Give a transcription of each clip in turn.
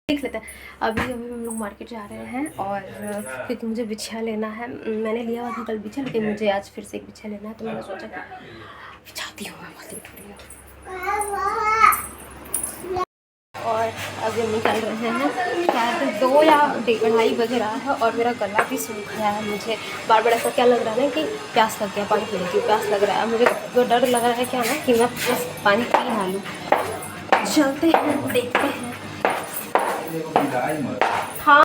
देख लेते हैं। अभी अभी हम लोग मार्केट जा रहे हैं और क्योंकि मुझे बिछिया लेना है। मैंने लिया हुआ था कल बिछिया, लेकिन मुझे आज फिर से एक बिछिया लेना है, तो मैंने सोचा कि जाती हूँ मैं बहुत लेट हो रही हूँ। और अभी हम निकल रहे हैं, शायद 2 या 2:30 बज रहा है और मेरा गला भी सूख गया है। मुझे बार बार ऐसा क्या लग रहा है ना कि प्यास लग गया, पानी पीने की प्यास लग रहा है। मुझे तो डर लग रहा है क्या ना कि मैं बस पानी पी ना लूँ। चलते हैं, देखते हैं। हाँ,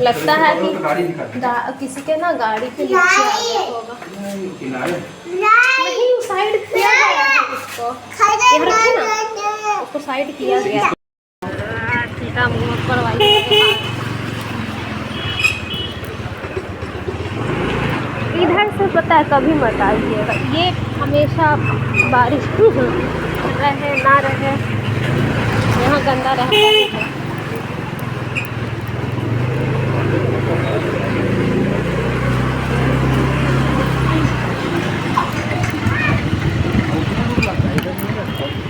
लगता है कि किसी के ना गाड़ी के नीचे आ गया होगा। नहीं, साइड किया गया है उसको, यहाँ रखिए ना, उसको साइड किया गया। सीधा मुँह पर वाली इधर से पता है कभी मत आइएगा, ये हमेशा बारिश रहे ना रहे यहाँ गंदा रहता है।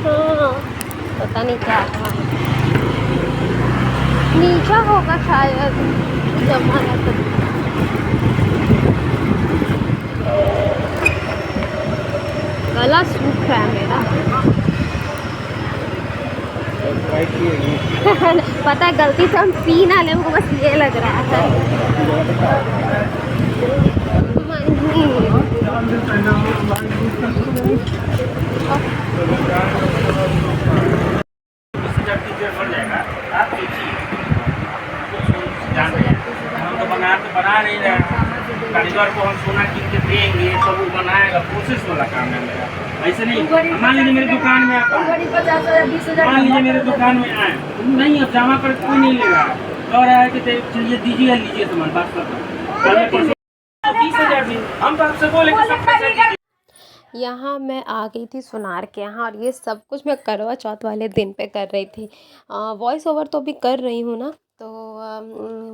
हाँ, पता नहीं क्या था, नीचा होगा शायद जमाना तो। गला सूख रहा है मेरा। पता है गलती से हम पी ना लें, हमको बस ये लग रहा है। हम तो बना नहीं रहे, कारीगर को हम सोना कीन के देंगे तो वो बनाएगा। प्रोसेस वाला काम है मेरा, ऐसे नहीं। मान लीजिए मेरे दुकान में आप मान लीजिए मेरे दुकान में आए नहीं, अब जमा कर कोई नहीं लेगा, कह रहा है कि चलिए दीजिए लीजिए सामान, बात कर 20,000 भी हम तो आपसे बोले कि सब पैसा दीजिए। यहाँ मैं आ गई थी सुनार के यहाँ, और ये सब कुछ मैं करवा चौथ वाले दिन पे कर रही थी। वॉइस ओवर तो अभी कर रही हूँ ना, तो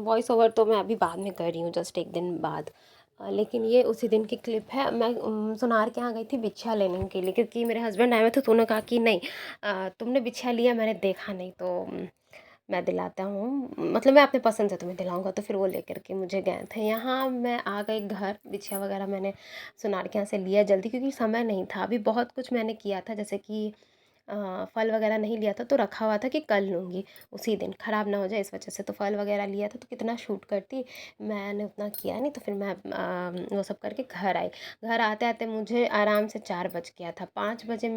वॉइस ओवर तो मैं अभी बाद में कर रही हूँ, जस्ट एक दिन बाद। लेकिन ये उसी दिन की क्लिप है। मैं सुनार के यहाँ गई थी बिछिया लेने के लिए, क्योंकि मेरे हस्बैंड आए हुए थे, तो उन्होंने कहा कि नहीं तुमने बिछिया लिया, मैंने देखा नहीं, तो मैं दिलाता हूँ, मतलब मैं अपने पसंद से तुम्हें दिलाऊंगा। तो फिर वो लेकर के मुझे गए थे। यहाँ मैं आ गई घर, बिछिया वगैरह मैंने सुनार के यहाँ से लिया जल्दी, क्योंकि समय नहीं था। अभी बहुत कुछ मैंने किया था, जैसे कि फल वगैरह नहीं लिया था, तो रखा हुआ था कि कल लूँगी, उसी दिन ख़राब ना हो जाए इस वजह से। तो फल वगैरह लिया था तो कितना शूट करती, मैंने उतना किया नहीं। तो फिर मैं वो सब करके घर आई। घर आते आते मुझे आराम से 4 बज गया था। 5 बजे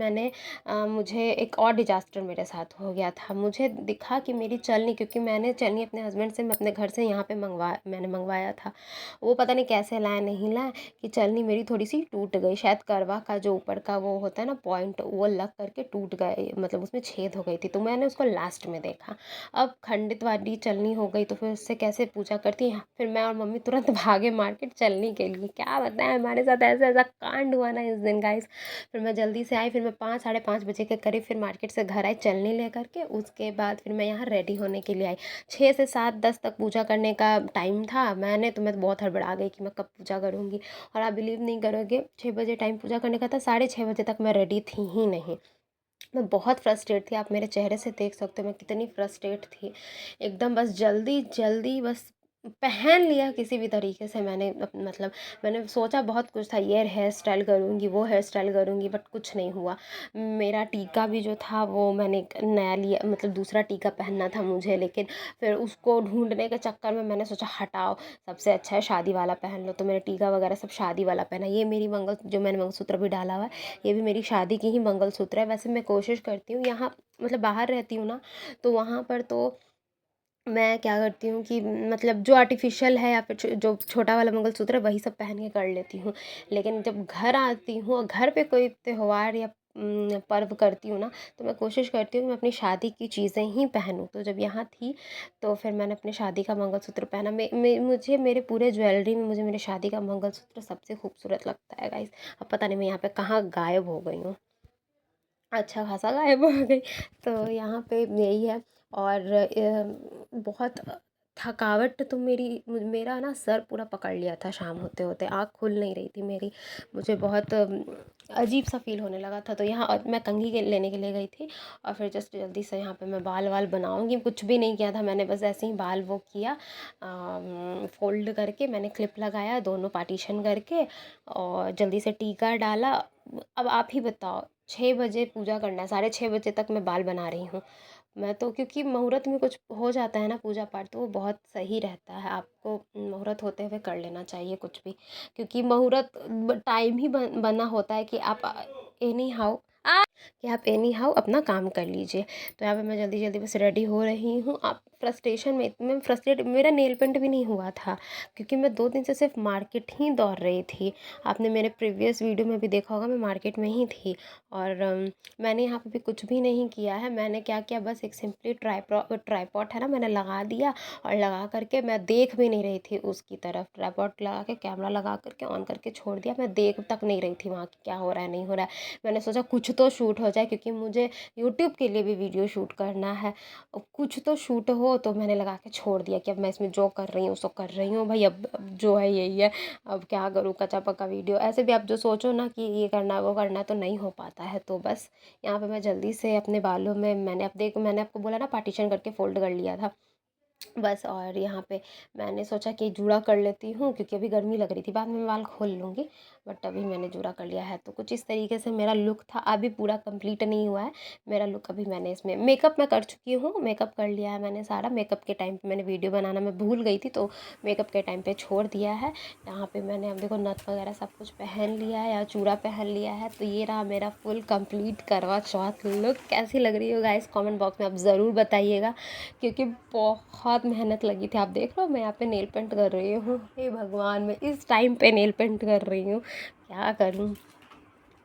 मुझे एक और डिजास्टर मेरे साथ हो गया था। मुझे दिखा कि मेरी चलनी, क्योंकि मैंने चलनी अपने हस्बैंड से मैं अपने घर से यहाँ पे मैंने मंगवाया था। वो पता नहीं कैसे लाए नहीं लाए कि चलनी मेरी थोड़ी सी टूट गई। शायद करवा का जो ऊपर का वो होता है ना पॉइंट, वो लग करके टूट गए, मतलब उसमें छेद हो गई थी। तो मैंने उसको लास्ट में देखा। अब खंडित वाली चलनी हो गई, तो फिर उससे कैसे पूजा करती। फिर मैं और मम्मी तुरंत भागे मार्केट चलनी के लिए। क्या बताएं हमारे साथ ऐसा ऐसा कांड हुआ ना इस दिन गाइस। फिर मैं जल्दी से आई, फिर मैं 5 साढ़े 5 बजे के करीब फिर मार्केट से घर आई चलनी ले करके। उसके बाद फिर मैं यहाँ रेडी होने के लिए आई। 6 से 7 10 तक पूजा करने का टाइम था। मैं तो बहुत हड़बड़ा गई कि मैं कब पूजा करूँगी। और आप बिलीव नहीं करोगे, 6 बजे टाइम पूजा करने का था, 6:30 बजे तक मैं रेडी थी ही नहीं। मैं बहुत फ्रस्ट्रेट थी, आप मेरे चेहरे से देख सकते हो मैं कितनी फ्रस्ट्रेट थी एकदम। बस जल्दी जल्दी बस पहन लिया किसी भी तरीके से। मतलब मैंने सोचा बहुत कुछ था, ये हेयर स्टाइल करूँगी, वो हेयर स्टाइल करूँगी, बट कुछ नहीं हुआ। मेरा टीका भी जो था वो मैंने एक नया लिया, मतलब दूसरा टीका पहनना था मुझे, लेकिन फिर उसको ढूंढने के चक्कर में मैंने सोचा हटाओ, सबसे अच्छा है शादी वाला पहन लो। तो मैंने टीका वगैरह सब शादी वाला पहना। ये मेरी जो मैंने मंगलसूत्र भी डाला हुआ है, ये भी मेरी शादी की ही मंगलसूत्र है। वैसे मैं कोशिश करती हूँ यहाँ, मतलब बाहर रहती हूँ ना, तो वहाँ पर तो मैं क्या करती हूँ कि मतलब जो आर्टिफिशियल है या फिर जो छोटा वाला मंगलसूत्र है वही सब पहन के कर लेती हूँ। लेकिन जब घर आती हूँ और घर पे कोई त्योहार या पर्व करती हूँ ना, तो मैं कोशिश करती हूँ कि मैं अपनी शादी की चीज़ें ही पहनूँ। तो जब यहाँ थी तो फिर मैंने अपनी शादी का मंगलसूत्र पहना। मुझे मेरे पूरे ज्वेलरी में मुझे मेरे शादी का मंगलसूत्र सबसे खूबसूरत लगता है गाइस। अब पता नहीं मैं यहाँ पे कहाँ गायब हो गई हूँ, अच्छा खासा गायब हो गई। तो यहाँ पे यही है। और बहुत थकावट तो मेरा ना सर पूरा पकड़ लिया था, शाम होते होते आँख खुल नहीं रही थी मेरी। मुझे बहुत अजीब सा फील होने लगा था। तो यहाँ और मैं कंघी के लेने के लिए गई थी और फिर जस्ट जल्दी से यहाँ पे मैं बाल वाल बनाऊंगी। कुछ भी नहीं किया था मैंने, बस ऐसे ही बाल वो किया, फोल्ड करके मैंने क्लिप लगाया दोनों पार्टीशन करके और जल्दी से टीका डाला। अब आप ही बताओ, 6 बजे पूजा करना है, 6:30 बजे तक मैं बाल बना रही हूँ। मैं तो, क्योंकि मुहूर्त में कुछ हो जाता है ना पूजा पाठ, तो वो बहुत सही रहता है। आपको मुहूर्त होते हुए कर लेना चाहिए कुछ भी, क्योंकि मुहूर्त टाइम ही बना होता है कि आप एनी हाउ एनी हाउ अपना काम कर लीजिए। तो यहाँ पे मैं जल्दी जल्दी बस रेडी हो रही हूँ। आप फ्रस्ट्रेशन में, मैं फ्रस्ट्रेट, मेरा नेल पेंट भी नहीं हुआ था क्योंकि मैं 2 दिन से सिर्फ मार्केट ही दौड़ रही थी। आपने मेरे प्रीवियस वीडियो में भी देखा होगा, मैं मार्केट में ही थी और मैंने यहाँ पे भी कुछ भी नहीं किया है। मैंने क्या किया, बस एक सिंपली ट्राईपॉड है ना, मैंने लगा दिया और लगा करके मैं देख भी नहीं रही थी उसकी तरफ। ट्राईपॉड लगा के कैमरा लगा करके ऑन करके छोड़ दिया, मैं देख तक नहीं रही थी वहाँ की क्या हो रहा है नहीं हो रहा है। मैंने सोचा कुछ तो शूट हो जाए, क्योंकि मुझे यूट्यूब के लिए भी वीडियो शूट करना है, कुछ तो शूट हो। तो मैंने लगा के छोड़ दिया कि अब मैं इसमें जो कर रही हूँ सो कर रही हूँ भाई, अब जो है यही है, अब क्या करूँ, कच्चा पक्का वीडियो। ऐसे भी आप जो सोचो ना कि ये करना है वो करना है तो नहीं हो पाता है। तो बस यहाँ पे मैं जल्दी से अपने बालों में, मैंने आपको बोला ना पार्टीशन करके फोल्ड कर लिया था बस। और यहाँ पे मैंने सोचा कि जूड़ा कर लेती हूँ, क्योंकि अभी गर्मी लग रही थी, बाद में मैं बाल खोल लूँगी, बट अभी मैंने जूड़ा कर लिया है। तो कुछ इस तरीके से मेरा लुक था, अभी पूरा कंप्लीट नहीं हुआ है मेरा लुक। अभी मैंने इसमें मेकअप मैं कर चुकी हूँ, मेकअप कर लिया है मैंने सारा। मेकअप के टाइम पे मैंने वीडियो बनाना मैं भूल गई थी, तो मेकअप के टाइम पे छोड़ दिया है। यहाँ पे मैंने अब देखो नथ वगैरह सब कुछ पहन लिया है या चूड़ा पहन लिया है। तो ये रहा मेरा फुल कंप्लीट करवा चौथ लुक। कैसी लग रही हो गाइस, कमेंट बॉक्स में आप ज़रूर बताइएगा, क्योंकि बहुत मेहनत लगी थी। आप देख लो मैं यहाँ पे नेल पेंट कर रही हूँ, हे भगवान, मैं इस टाइम पे नेल पेंट कर रही हूँ, क्या करूँ।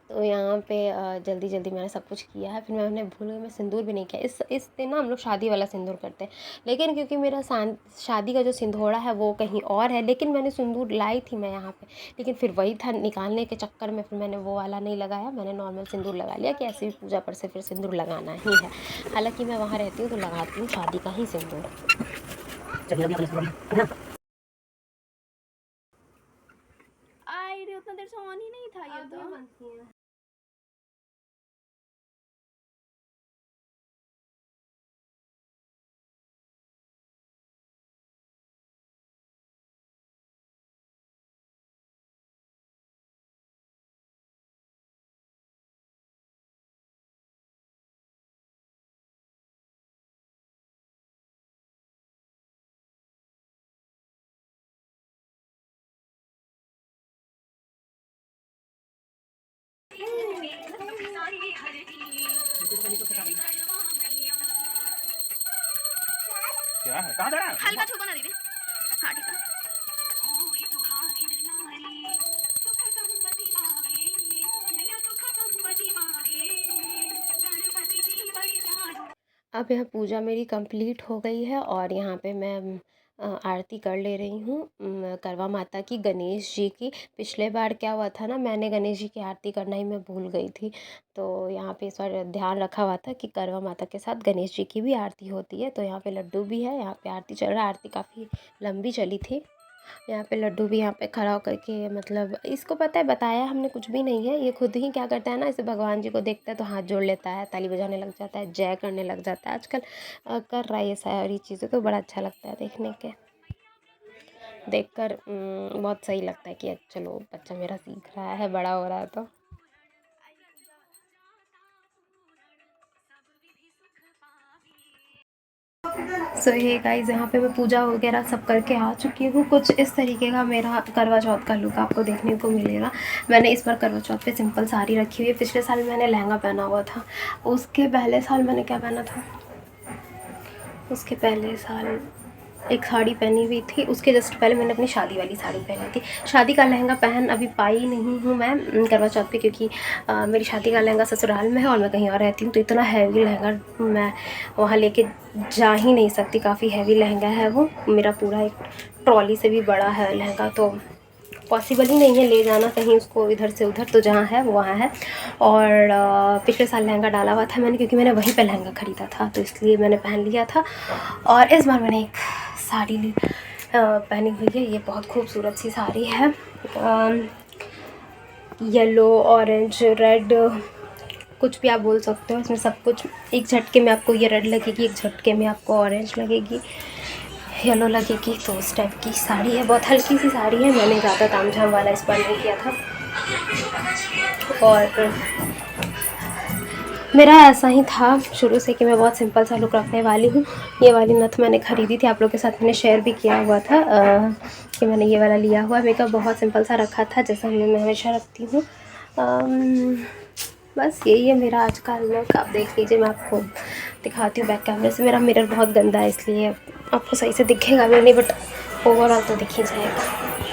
तो यहाँ पे जल्दी जल्दी मैंने सब कुछ किया है। फिर मैंने भूल गई, मैं सिंदूर भी नहीं किया। इस दिन ना हम लोग शादी वाला सिंदूर करते हैं, लेकिन क्योंकि मेरा शादी का जो सिंदूरा है वो कहीं और है, लेकिन मैंने सिंदूर लाई थी मैं यहाँ पे, लेकिन फिर वही था, निकालने के चक्कर में फिर मैंने वो वाला नहीं लगाया, मैंने नॉर्मल सिंदूर लगा लिया कि ऐसे भी पूजा पर से फिर सिंदूर लगाना ही है। हालाँकि मैं वहाँ रहती हूँ तो लगाती हूँ शादी का ही सिंदूर। आई रे, उतना देर से ऑन ही नहीं था ये तो। क्या है, कहाँ जा रहा है? हल्का छुपा ना दीदी। हाँ ठीक है। अब यहाँ पूजा मेरी कंप्लीट हो गई है और यहाँ पे मैं आरती कर ले रही हूँ करवा माता की, गणेश जी की। पिछले बार क्या हुआ था ना, मैंने गणेश जी की आरती करना ही मैं भूल गई थी, तो यहाँ पे इस बार ध्यान रखा हुआ था कि करवा माता के साथ गणेश जी की भी आरती होती है। तो यहाँ पे लड्डू भी है, यहाँ पे आरती चल रहा है। आरती काफ़ी लंबी चली थी। यहाँ पे लड्डू भी यहाँ पे खड़ा होकर के, मतलब इसको पता है, बताया हमने कुछ भी नहीं है, ये खुद ही क्या करता है ना, इसे भगवान जी को देखता है तो हाथ जोड़ लेता है, ताली बजाने लग जाता है, जय करने लग जाता है। आजकल कर रहा है ये सारी चीज़ें, तो बड़ा अच्छा लगता है देखने के, देखकर बहुत सही लगता है कि चलो बच्चा मेरा सीख रहा है, बड़ा हो रहा है। तो सो ये गाइस, यहाँ पे मैं पूजा वगैरह सब करके आ चुकी हूँ। कुछ इस तरीके का मेरा करवा चौथ का लुक आपको देखने को मिलेगा। मैंने इस बार करवा चौथ पे सिंपल साड़ी रखी हुई है। पिछले साल मैंने लहंगा पहना हुआ था, उसके पहले साल मैंने क्या पहना था, उसके पहले साल एक साड़ी पहनी हुई थी, उसके जस्ट पहले मैंने अपनी शादी वाली साड़ी पहनी थी। शादी का लहंगा पहन अभी पाई नहीं हूँ मैं करवा चौथ पे, क्योंकि मेरी शादी का लहंगा ससुराल में है और मैं कहीं और रहती हूँ, तो इतना हैवी लहंगा मैं वहाँ लेके जा ही नहीं सकती। काफ़ी हैवी लहंगा है वो, मेरा पूरा एक ट्रॉली से भी बड़ा है लहंगा, तो पॉसिबल ही नहीं है ले जाना कहीं उसको इधर से उधर, तो जहाँ है वो वहाँ है। और पिछले साल लहंगा डाला हुआ था मैंने, क्योंकि मैंने वहीं पे लहंगा ख़रीदा था, तो इसलिए मैंने पहन लिया था। और इस बार मैंने एक साड़ी पहनी हुई है। ये बहुत खूबसूरत सी साड़ी है, येलो, ऑरेंज, रेड, कुछ भी आप बोल सकते हो। इसमें सब कुछ एक झटके में आपको ये रेड लगेगी, एक झटके में आपको ऑरेंज लगेगी, येलो लगेगी। तो उस टाइप की साड़ी है, बहुत हल्की सी साड़ी है। मैंने ज़्यादा तामझाम वाला इस पर नहीं किया था और मेरा ऐसा ही था शुरू से कि मैं बहुत सिंपल सा लुक रखने वाली हूँ। ये वाली नथ मैंने ख़रीदी थी, आप लोगों के साथ मैंने शेयर भी किया हुआ था कि मैंने ये वाला लिया हुआ। मेकअप बहुत सिंपल सा रखा था, जैसा मैं हमेशा रखती हूँ। बस यही है मेरा आज का लुक। आप देख लीजिए, मैं आपको दिखाती हूँ बैक कैमरे से। मेरा मिरर बहुत गंदा है, इसलिए आपको सही से दिखेगा भी नहीं, बट ओवरऑल तो दिख ही जाएगा।